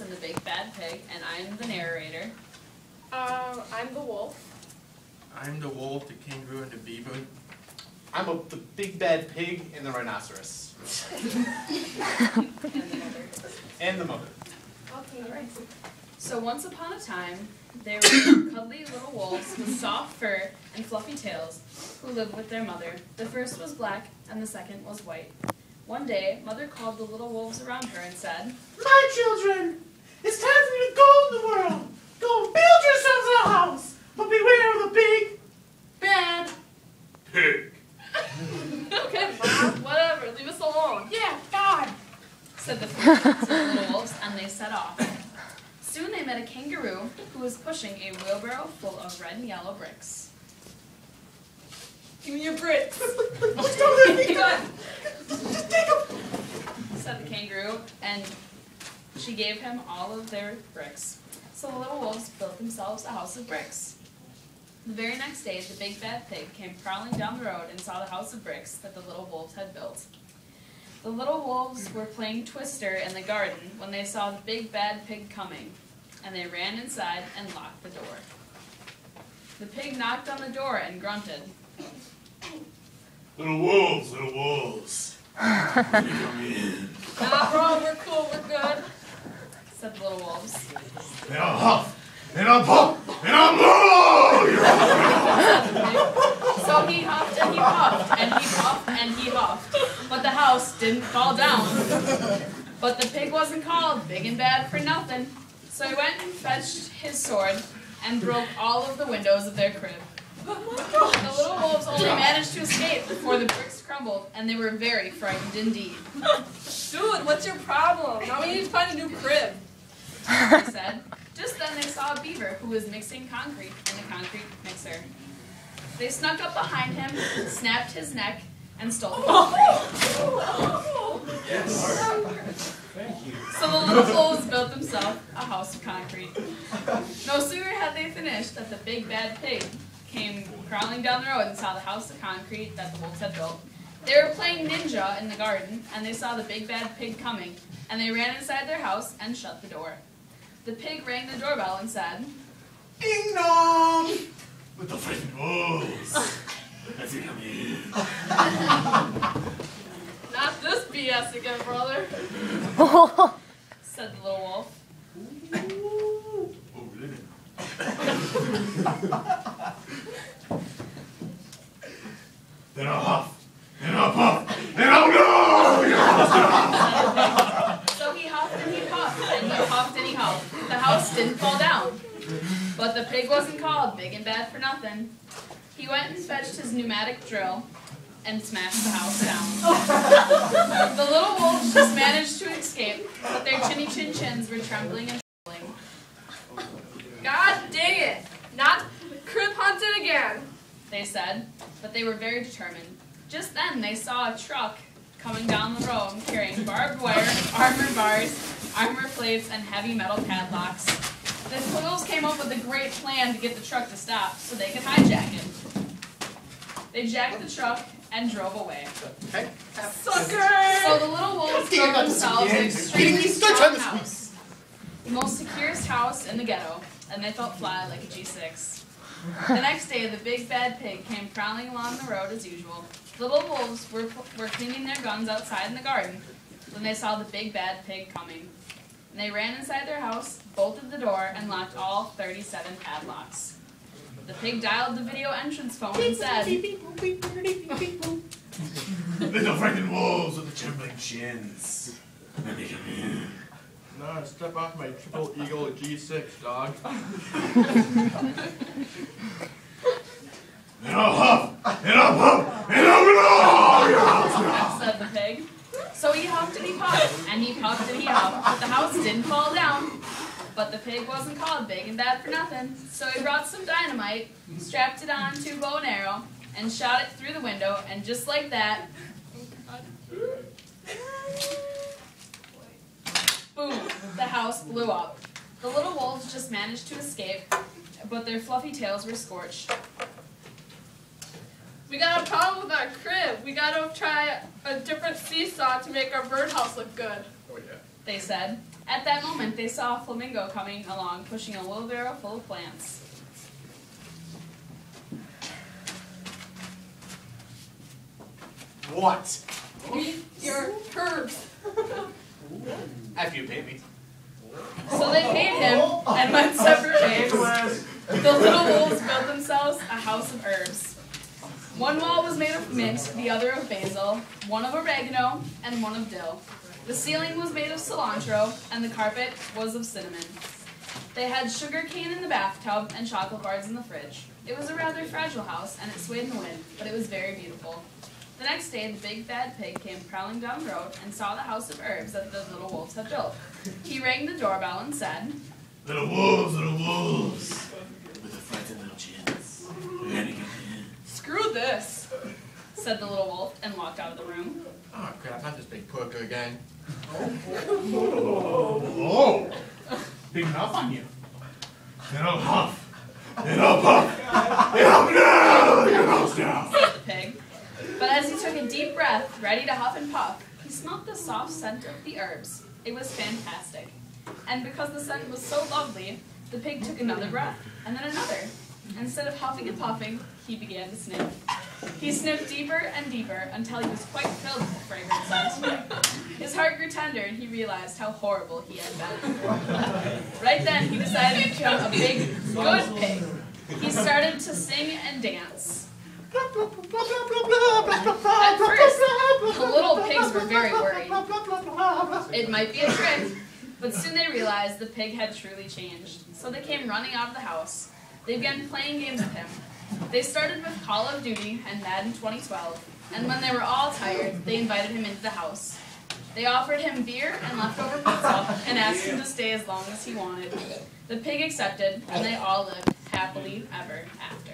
Wolves and the Big Bad Pig, and I'm the narrator. I'm the wolf. I'm the wolf, the kangaroo, and the beaver. I'm the big bad pig and the rhinoceros. And the mother. And the mother. Okay, All right. So once upon a time, there were cuddly little wolves with soft fur and fluffy tails who lived with their mother. The first was black and the second was white. One day, Mother called the little wolves around her and said, "My children, it's time for you to go in the world. Go build yourselves a house, but beware of the big, bad Pig. Okay, Mom, whatever, leave us alone. Yeah, God." said the first little wolves, and they set off. Soon they met a kangaroo who was pushing a wheelbarrow full of red and yellow bricks. Give me your bricks. Just don't let me go. Just take them. Said the kangaroo, and she gave him all of their bricks. So the little wolves built themselves a house of bricks. The very next day, the big bad pig came prowling down the road and saw the house of bricks that the little wolves had built. The little wolves were playing Twister in the garden when they saw the big bad pig coming, and they ran inside and locked the door. The pig knocked on the door and grunted. Little wolves. Let me come in. Nah, bro, we're cool, we're good. Said the little wolves. And I'll huff, and I'll puff, and I'll blow! So he huffed and he puffed and he puffed and he huffed, but the house didn't fall down. But the pig wasn't called big and bad for nothing. So he went and fetched his sword and broke all of the windows of their crib. The little wolves only managed to escape before the bricks crumbled, and they were very frightened indeed. Dude, what's your problem? Now we need to find a new crib. They said. Just then they saw a beaver who was mixing concrete in a concrete mixer. They snuck up behind him, snapped his neck, and stole the concrete. Yes. Thank you. So the little wolves built themselves a house of concrete. No sooner had they finished that the big bad pig came crawling down the road and saw the house of concrete that the wolves had built. They were playing ninja in the garden, and they saw the big bad pig coming, and they ran inside their house and shut the door. The pig rang the doorbell and said, Ding dong. With the frightened wolves. Let me come in. Not this BS again, brother. said the little wolf. Oh, really? Then I'll huff, and I'll puff, and I'll blow! So he huffed and he puffed, and he puffed and he huffed. The house didn't fall down. But the pig wasn't called big and bad for nothing. He went and fetched his pneumatic drill and smashed the house down. The little wolves just managed to escape, but their chinny chin chins were trembling and trembling. God dang it! Not crib hunted again. They said, but they were very determined. Just then they saw a truck coming down the road carrying barbed wire, armor bars, armor plates, and heavy metal padlocks. The Quiggles came up with a great plan to get the truck to stop so they could hijack it. They jacked the truck and drove away. Okay. Sucker! So the little wolves built themselves an extremely strong house. The most securest house in the ghetto, and they felt fly like a G6. The next day, the big bad pig came prowling along the road as usual. The little wolves were cleaning their guns outside in the garden when they saw the big bad pig coming. And they ran inside their house, bolted the door, and locked all 37 padlocks. The pig dialed the video entrance phone and said, Little frightened wolves with the trembling chins. Let me come in. No, step off my triple eagle G6, dog. And I'll huff, and I'll puff, and I'll blow! said the pig. So he huffed and he puffed, and he puffed and he huffed, but the house didn't fall down. But the pig wasn't called big and bad for nothing, so he brought some dynamite, strapped it on to a bow and arrow, and shot it through the window, and just like that, boom, the house blew up. The little wolves just managed to escape, but their fluffy tails were scorched. We got a problem with our crib. We got to try a different seesaw to make our birdhouse look good. Oh yeah. They said, At that moment, they saw a flamingo coming along, pushing a wheelbarrow full of plants. What? Eat your herbs. After you pay me. So they paid him and went separate ways. The little wolves built themselves a house of herbs. One wall was made of mint, the other of basil, one of oregano, and one of dill. The ceiling was made of cilantro, and the carpet was of cinnamon. They had sugar cane in the bathtub and chocolate bars in the fridge. It was a rather fragile house, and it swayed in the wind, but it was very beautiful. The next day, the big bad pig came prowling down the road and saw the house of herbs that the little wolves had built. He rang the doorbell and said, Little wolves with the frightened little chins. We're gonna get in. "Screw this," said the little wolf and walked out of the room. Oh crap, not this big poker again. Oh, Big mouth on you. then I'll huff. Then I'll puff. Then I'll blow your nose down. Said the pig. But as he took a deep breath, ready to huff and puff, he smelled the soft scent of the herbs. It was fantastic. And because the scent was so lovely, the pig took another breath, and then another. Instead of huffing and puffing, he began to sniff. He sniffed deeper and deeper until he was quite filled with the fragrant scent. His heart grew tender, and he realized how horrible he had been. Right then, he decided to become a big, good pig. He started to sing and dance. At first, the little pigs were very worried. It might be a trick, but soon they realized the pig had truly changed. So they came running out of the house. They began playing games with him. They started with Call of Duty and Madden 2012, and when they were all tired, they invited him into the house. They offered him beer and leftover pizza and asked him to stay as long as he wanted. The pig accepted, and they all lived happily ever after.